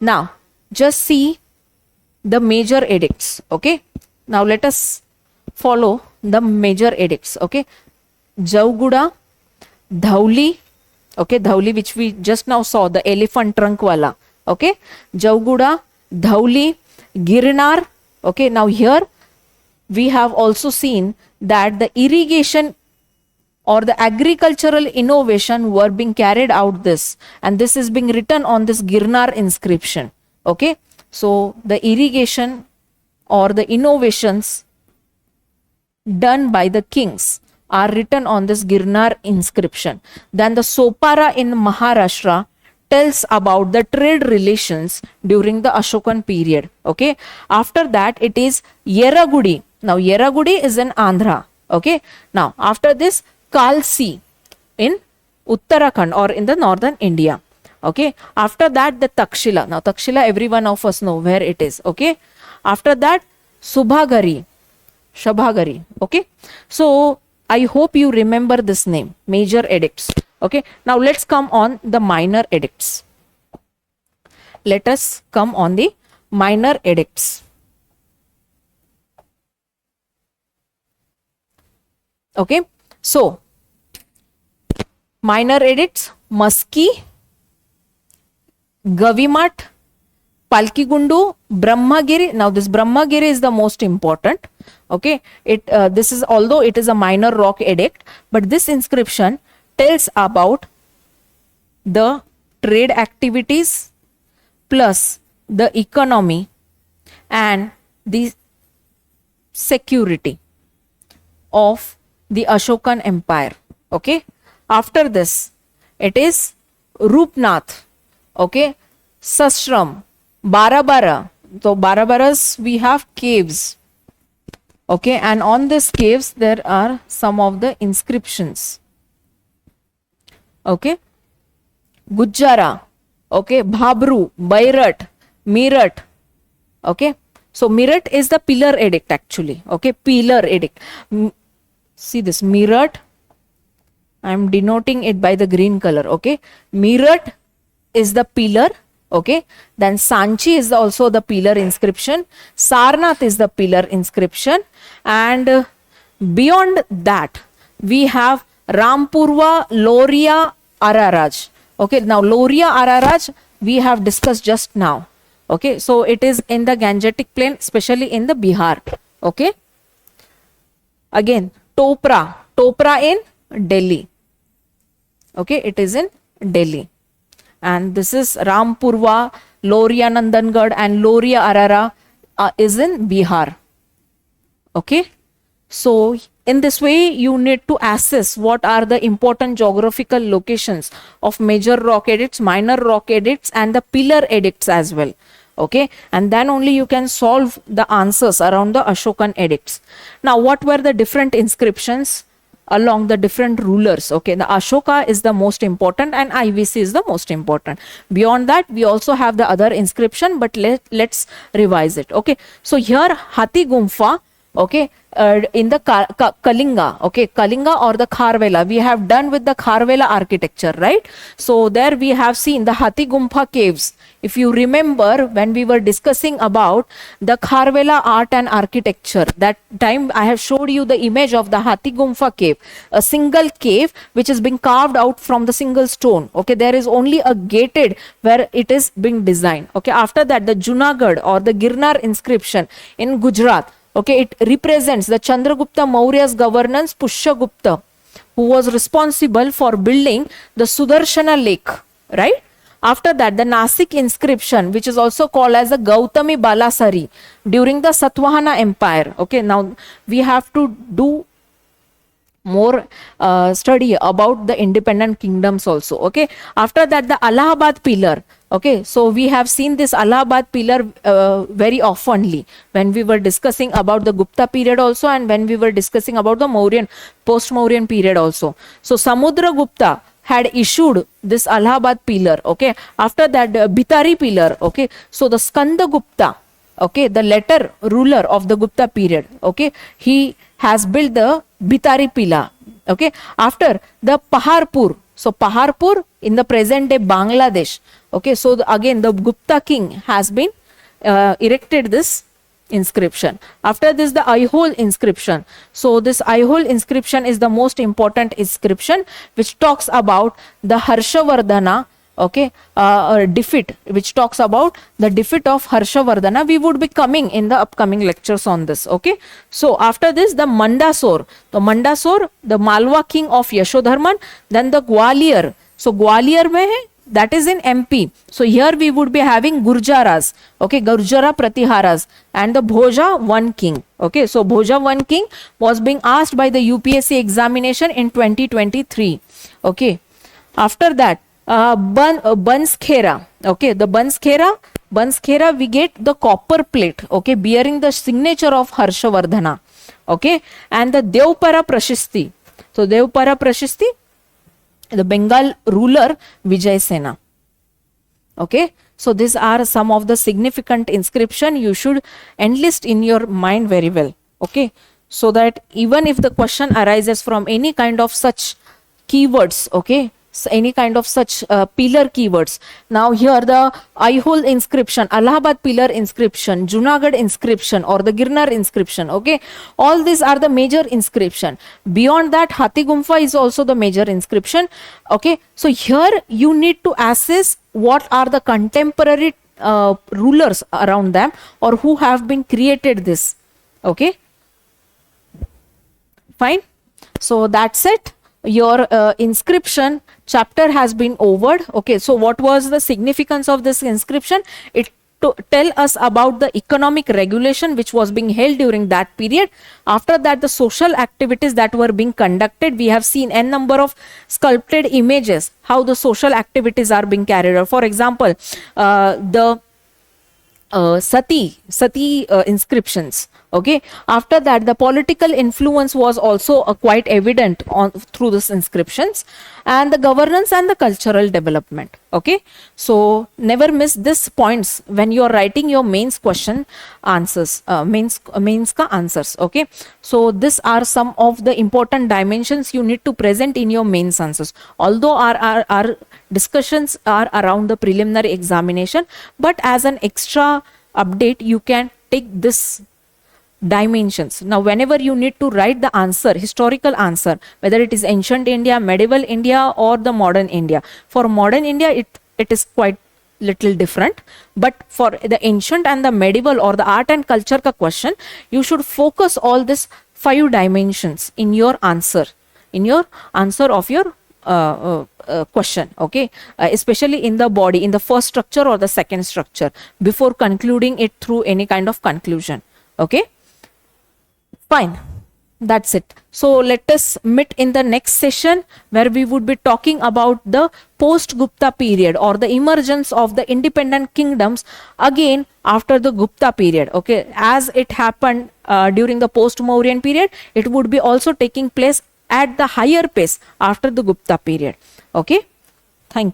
Now just see the major edicts. Okay, now let us follow the major edicts. Okay, Jauguda, Dhauli, okay, Dhauli which we just now saw, the elephant trunk wala. Okay, Jauguda, Dhauli, Girnar. Okay, now here we have also seen that the irrigation or the agricultural innovation were being carried out this, and this is being written on this Girnar inscription. Okay, so the irrigation or the innovations done by the kings are written on this Girnar inscription. Then the Sopara in Maharashtra tells about the trade relations during the Ashokan period. Okay, after that it is Yeragudi. Now Yeragudi is in Andhra. Okay, now after this Kalsi in Uttarakhand or in the northern India. Okay, after that the Takshila. Now Takshila, every one of us know where it is. Okay, after that Subhagari, Shabhagari. Okay, so I hope you remember this name, major edicts. Okay, now let's come on the minor edicts. Let us come on the minor edicts. Okay, so minor edicts: Maski, Gavimat, Palkigundu, Brahmagiri. Now this Brahmagiri is the most important. Okay, this is, although it is a minor rock edict, but this inscription tells about the trade activities plus the economy and the security of the Ashokan Empire. Okay, after this it is Rupnath. Okay, Sastram, Barabara. So Barabaras, we have caves. Okay, and on these caves there are some of the inscriptions. Okay, Gujjara, okay, Bhabru, Bairat, Meerut. Okay, so Meerut is the pillar edict actually. Okay, pillar edict. See this Meerut, I am denoting it by the green color. Okay, Meerut is the pillar. Okay, then Sanchi is also the pillar inscription, Sarnath is the pillar inscription, and beyond that we have Rampurva, Loria, Araraj. Okay, now Loria, Araraj we have discussed just now. Okay, so it is in the Gangetic plain, especially in the Bihar. Okay, again Topra, Topra in Delhi. Okay, it is in Delhi. And this is Rampurva, Loria Nandangarh and Loria Arara is in Bihar. Okay, so in this way you need to assess what are the important geographical locations of major rock edicts, minor rock edicts and the pillar edicts as well. Okay, and then only you can solve the answers around the Ashokan edicts. Now what were the different inscriptions along the different rulers? Okay, the Ashoka is the most important and IVC is the most important. Beyond that we also have the other inscription, but let's revise it. Okay, so here Hathigumpha, okay, in the Kalinga, okay, Kalinga or the Kharvela, we have done with the Kharvela architecture, right? So there we have seen the Hathigumpha caves. If you remember when we were discussing about the Kharvela art and architecture, that time I have showed you the image of the Hathigumpha cave, a single cave which is being carved out from the single stone. Okay, there is only a gated where it is being designed. Okay, after that the Junagadh or the Girnar inscription in Gujarat. Okay, it represents the Chandragupta Maurya's governance, Pushyagupta, who was responsible for building the Sudarshana lake, right? After that, the Nasik inscription, which is also called as the Gautami Balasari, during the Satavahana Empire. Okay, now we have to do more study about the independent kingdoms also. Okay, after that the Allahabad Pillar. Okay, so we have seen this Allahabad Pillar very oftenly when we were discussing about the Gupta period also, and when we were discussing about the Mauryan, post-Mauryan period also. So Samudragupta had issued this Allahabad Pillar. Okay, after that the Bhitari Pillar. Okay, so the Skandagupta, okay, the latter ruler of the Gupta period, okay, he has built the Bhitari Pillar. Okay, after the Paharpur, so Paharpur in the present day Bangladesh. Okay, so again the Gupta king has been erected this inscription. After this, the Aihole inscription. So this Aihole inscription is the most important inscription, which talks about the Harshavardhana, okay, defeat, which talks about the defeat of Harshavardhana. We would be coming in the upcoming lectures on this. Okay, so after this, the Mandasore, the Malwa king of Yashodharman. Then the Gwalior. So Gwalior mein hai, that is in MP. So here we would be having Gurjaras, okay, Gurjara Pratiharas, and the Bhoja one king. Okay, so Bhoja one king was being asked by the UPSC examination in 2023. Okay, after that, Banskhera. Okay, the Banskhera, we get the copper plate, okay, bearing the signature of Harshavardhana. Okay, and the Devpara Prashasti. So Devpara Prashasti, the Bengal ruler Vijay Sena. Okay, so these are some of the significant inscription you should enlist in your mind very well. Okay, so that even if the question arises from any kind of such keywords, okay, so any kind of such pillar keywords. Now here the Aihole inscription, Allahabad Pillar Inscription, Junagadh Inscription, or the Girnar Inscription. Okay, all these are the major inscription. Beyond that, Hathigumpha is also the major inscription. Okay, so here you need to assess what are the contemporary rulers around them, or who have been created this. Okay, fine. So that's it. Your inscription chapter has been over. Okay, so what was the significance of this inscription? It tell us about the economic regulation which was being held during that period. After that, the social activities that were being conducted. We have seen n number of sculpted images, how the social activities are being carried out. For example, the Sati inscriptions. Okay, after that, the political influence was also quite evident through these inscriptions, and the governance and the cultural development. Okay, so never miss these points when you are writing your mains question answers, mains ka answers. Okay, so these are some of the important dimensions you need to present in your mains answers. Although our discussions are around the preliminary examination, but as an extra update, you can take this dimensions. Now, whenever you need to write the answer, historical answer, whether it is ancient India, medieval India, or the modern India. For modern India, it is quite little different, but for the ancient and the medieval or the art and culture ka question, you should focus all this 5 dimensions in your answer of your question. Okay, especially in the body, in the first structure or the second structure, before concluding it through any kind of conclusion. Okay, fine, that's it. So let us meet in the next session, where we would be talking about the post-Gupta period, or the emergence of the independent kingdoms again after the Gupta period. Okay, as it happened during the post-Mauryan period, it would be also taking place at the higher pace after the Gupta period. Okay, thank you.